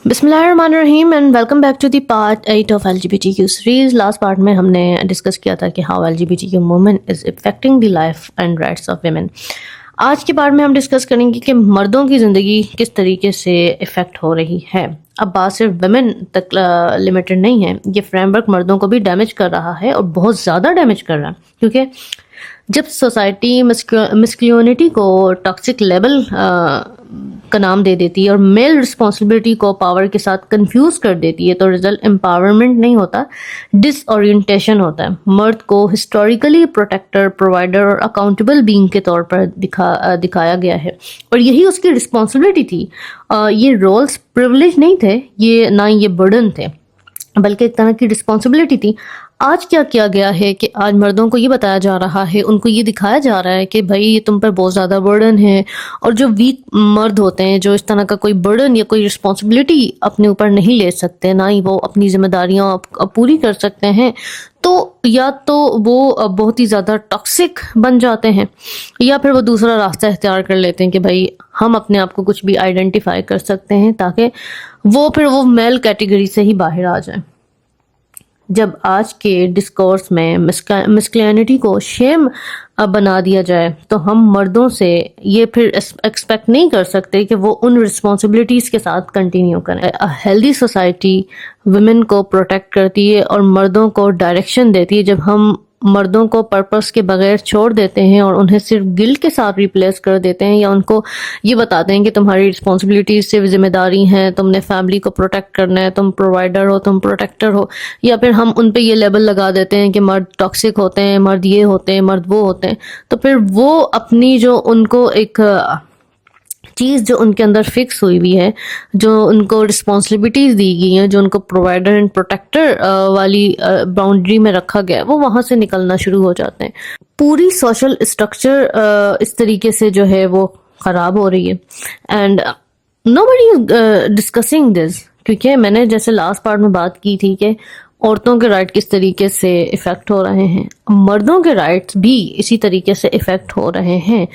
बिस्मिल्लाहिर्रहमानिर्रहीम and welcome back to the part 8 of LGBTQ series. Last part में हमने discuss किया था कि how LGBTQ movement is affecting the life and rights of women. आज के पार्ट में हम डिस्कस करेंगे कि मर्दों की ज़िंदगी किस तरीके से इफ़ेक्ट हो रही है। अब बात सिर्फ वेमेन तक लिमिटेड नहीं है, ये फ्रेमवर्क मर्दों को भी डैमेज कर रहा है और बहुत ज़्यादा डैमेज कर रहा है, क्योंकि जब सोसाइटी मिस्क्यूनिटी को टॉक्सिक लेवल का नाम दे देती है और मेल रिस्पॉन्सिबिलिटी को पावर के साथ कंफ्यूज कर देती है, तो रिजल्ट एम्पावरमेंट नहीं होता, डिसओरिएंटेशन होता है। मर्द को हिस्टोरिकली प्रोटेक्टर, प्रोवाइडर और अकाउंटेबल बीइंग के तौर पर दिखाया गया है और यही उसकी रिस्पॉन्सिबिलिटी थी। ये रोल्स प्रिविलेज नहीं थे, ये ना ये बर्डन थे, बल्कि एक तरह की रिस्पॉन्सिबिलिटी थी। आज क्या किया गया है कि आज मर्दों को ये बताया जा रहा है, उनको ये दिखाया जा रहा है कि भाई ये तुम पर बहुत ज़्यादा बर्डन है, और जो वीक मर्द होते हैं, जो इस तरह का कोई बर्डन या कोई रिस्पॉन्सिबिलिटी अपने ऊपर नहीं ले सकते, ना ही वो अपनी जिम्मेदारियां पूरी कर सकते हैं, तो या तो वो बहुत ही ज़्यादा टॉक्सिक बन जाते हैं, या फिर वो दूसरा रास्ता इख्तियार कर लेते हैं कि भाई हम अपने आप को कुछ भी आइडेंटिफाई कर सकते हैं ताकि वो मेल कैटेगरी से ही बाहर आ जाए। जब आज के डिस्कोर्स में मिस्क्लियनिटी को शेम बना दिया जाए, तो हम मर्दों से ये फिर एक्सपेक्ट नहीं कर सकते कि वो उन रिस्पॉन्सिबिलिटीज़ के साथ कंटिन्यू करें। अ हेल्दी सोसाइटी वुमेन को प्रोटेक्ट करती है और मर्दों को डायरेक्शन देती है। जब हम मर्दों को पर्पस के बगैर छोड़ देते हैं और उन्हें सिर्फ गिल्ट के साथ रिप्लेस कर देते हैं, या उनको ये बताते हैं कि तुम्हारी रिस्पॉन्सिबिलिटीज सिर्फ जिम्मेदारी हैं, तुमने फैमिली को प्रोटेक्ट करना है, तुम प्रोवाइडर हो, तुम प्रोटेक्टर हो, या फिर हम उन पे ये लेबल लगा देते हैं कि मर्द टॉक्सिक होते हैं, मर्द ये होते हैं, मर्द वो होते हैं, तो फिर वो अपनी जो उनको एक चीज़ जो उनके अंदर फिक्स हुई हुई है, जो उनको रिस्पॉन्सिबिलिटीज़ दी गई हैं, जो उनको प्रोवाइडर एंड प्रोटेक्टर वाली बाउंड्री में रखा गया है, वो वहाँ से निकलना शुरू हो जाते हैं। पूरी सोशल स्ट्रक्चर इस तरीके से जो है वो ख़राब हो रही है and nobody is discussing this, क्योंकि मैंने जैसे लास्ट पार्ट में बात की थी कि औरतों के राइट किस तरीके से इफ़ेक्ट हो रहे हैं, मर्दों के राइट्स भी इसी तरीके से इफ़ेक्ट हो रहे हैं।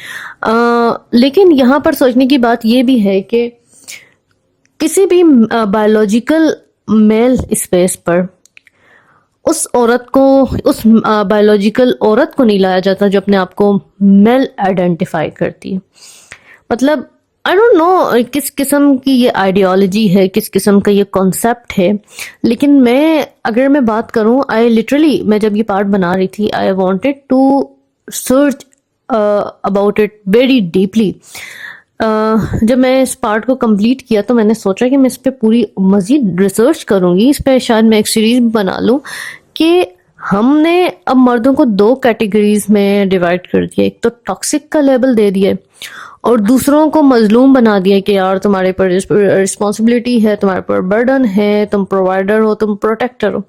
लेकिन यहाँ पर सोचने की बात ये भी है कि किसी भी बायोलॉजिकल मेल स्पेस पर उस औरत को, उस बायोलॉजिकल औरत को नहीं लाया जाता जो अपने आप को मेल आइडेंटिफाई करती है। मतलब आई डोंट नो किस किस्म की ये आइडियोलॉजी है, किस किस्म का ये कॉन्सेप्ट है, लेकिन अगर मैं बात करूं, आई लिटरली, मैं जब ये पार्ट बना रही थी, I wanted to search about it very deeply. जब मैं इस पार्ट को कंप्लीट किया तो मैंने सोचा कि मैं इस पर पूरी मज़ीद रिसर्च करूंगी, इस पर शायद मैं एक सीरीज बना लूं कि हमने अब मर्दों को दो कैटेगरीज में डिवाइड कर दिया। एक तो टॉक्सिक का लेबल दे दिया और दूसरों को मजलूम बना दिया कि यार तुम्हारे पर रिस्पॉन्सिबिलिटी है, तुम्हारे पर बर्डन है, तुम प्रोवाइडर हो, तुम प्रोटेक्टर हो।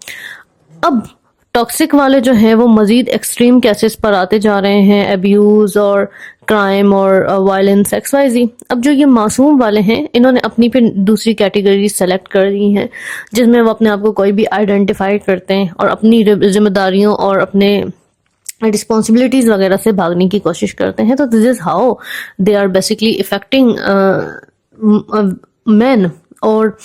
अब टॉक्सिक वाले जो हैं वो मजीद एक्सट्रीम केसेस पर आते जा रहे हैं, अब्यूज और क्राइम और वायलेंस XYZ। अब जो ये मासूम वाले हैं, इन्होंने अपनी फिर दूसरी कैटेगरी सेलेक्ट कर दी हैं, जिसमें वो अपने आप को कोई भी आइडेंटिफाई करते हैं और अपनी जिम्मेदारियों और अपने रिस्पॉन्सिबिलिटीज वगैरह से भागने की कोशिश करते हैं। तो this is how they are basically affecting man. और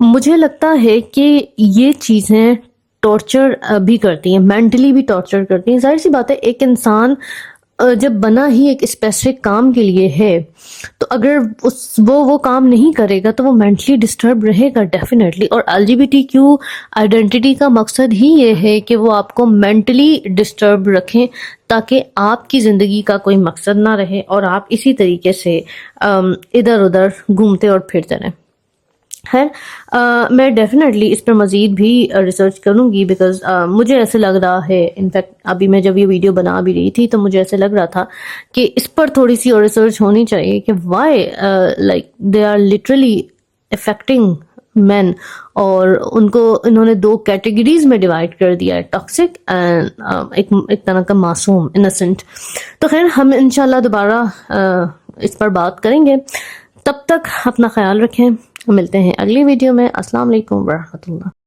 मुझे लगता है कि ये चीज़ें टॉर्चर भी करती हैं, मेंटली भी टॉर्चर करती हैं। जाहिर सी बात है, एक इंसान जब बना ही एक स्पेसिफिक काम के लिए है, तो अगर वो काम नहीं करेगा तो वो मेंटली डिस्टर्ब रहेगा डेफिनेटली। और LGBTQ आइडेंटिटी का मकसद ही ये है कि वो आपको मेंटली डिस्टर्ब रखें, ताकि आपकी ज़िंदगी का कोई मकसद ना रहे और आप इसी तरीके से इधर उधर घूमते और फिरते रहें। खैर, मैं डेफिनेटली इस पर मज़ीद भी रिसर्च करूँगी, बिकॉज मुझे ऐसे लग रहा है, इनफैक्ट अभी मैं जब ये वीडियो बना भी रही थी तो मुझे ऐसे लग रहा था कि इस पर थोड़ी सी और रिसर्च होनी चाहिए कि why like they are literally affecting man, और उनको इन्होंने दो कैटेगरीज में डिवाइड कर दिया है, टॉक्सिक एंड एक तरह का मासूम, इनोसेंट। तो खैर, हम इंशाल्लाह दोबारा इस पर बात करेंगे। तब तक अपना ख्याल रखें, मिलते हैं अगली वीडियो में। अस्सलाम वालेकुम व रहमतुल्लाह।